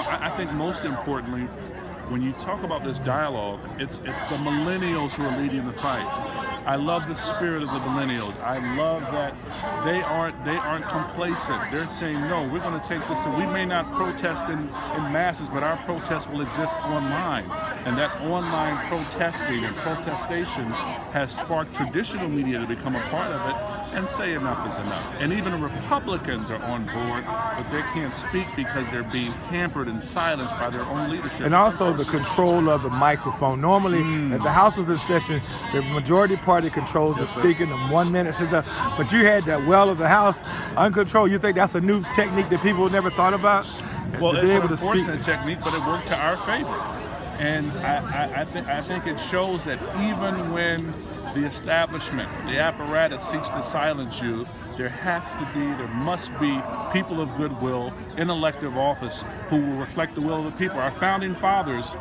I think most importantly, when you talk about this dialogue, it's the millennials who are leading the fight. I love the spirit of the millennials. I love that they aren't complacent. They're saying, no, we're going to take this, and we may not protest in masses, but our protest will exist online. And that online protesting and protestation has sparked traditional media to become a part of it and say enough is enough. And even Republicans are on board, but they can't speak because they're being hampered and silenced by their own leadership. And also the control of the microphone. Normally, if the House was in session, the majority party controls the speaker, the 1 minute, but you had that well of the House uncontrolled. You think that's a new technique that people never thought about? Well, it's an unfortunate technique, but it worked to our favor. And I think it shows that even when the establishment, the apparatus seeks to silence you, there must be people of goodwill in elective office who will reflect the will of the people. Our founding fathers,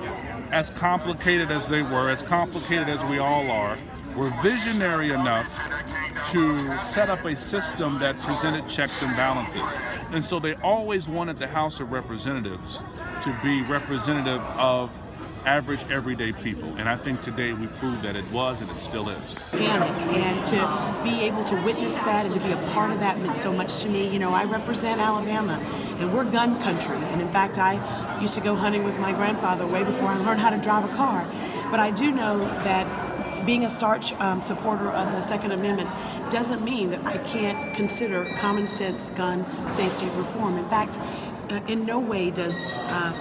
as complicated as they were, as complicated as we all are, were visionary enough to set up a system that presented checks and balances. And so they always wanted the House of Representatives to be representative of average, everyday people. And I think today we proved that it was, and it still is. And to be able to witness that and to be a part of that meant so much to me. You know, I represent Alabama, and we're gun country. And in fact, I used to go hunting with my grandfather way before I learned how to drive a car. But I do know that being a staunch supporter of the Second Amendment doesn't mean that I can't consider common sense gun safety reform. In fact, in no way does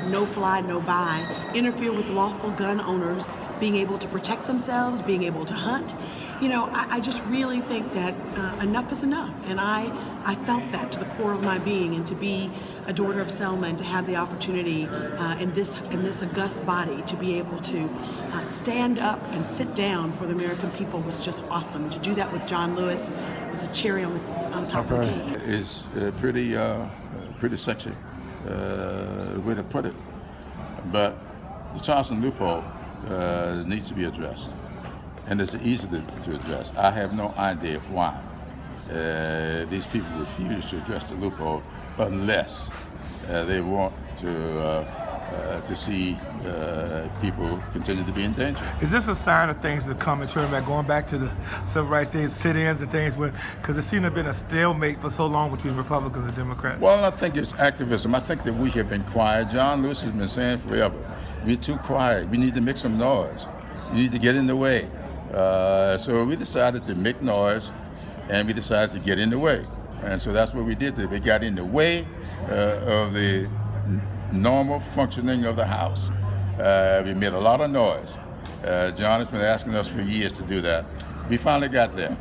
no fly, no buy interfere with lawful gun owners being able to protect themselves, being able to hunt. You know, I just really think that enough is enough. And I felt that to the core of my being, and to be a daughter of Selma and to have the opportunity in this august body to be able to stand up and sit down for the American people was just awesome. To do that with John Lewis was a cherry on the top of the cake. It's pretty sexy way to put it. But the Charleston loophole needs to be addressed. And it's easy to address. I have no idea why these people refuse to address the loophole unless they want to see people continue to be in danger. Is this a sign of things to come in terms of going back to the civil rights days, sit-ins and things, because it seemed to have been a stalemate for so long between Republicans and Democrats? Well, I think it's activism. I think that we have been quiet. John Lewis has been saying forever, we're too quiet. We need to make some noise. We need to get in the way. So we decided to make noise, and we decided to get in the way. And so that's what we did. We got in the way of the normal functioning of the House. We made a lot of noise. John has been asking us for years to do that. We finally got there.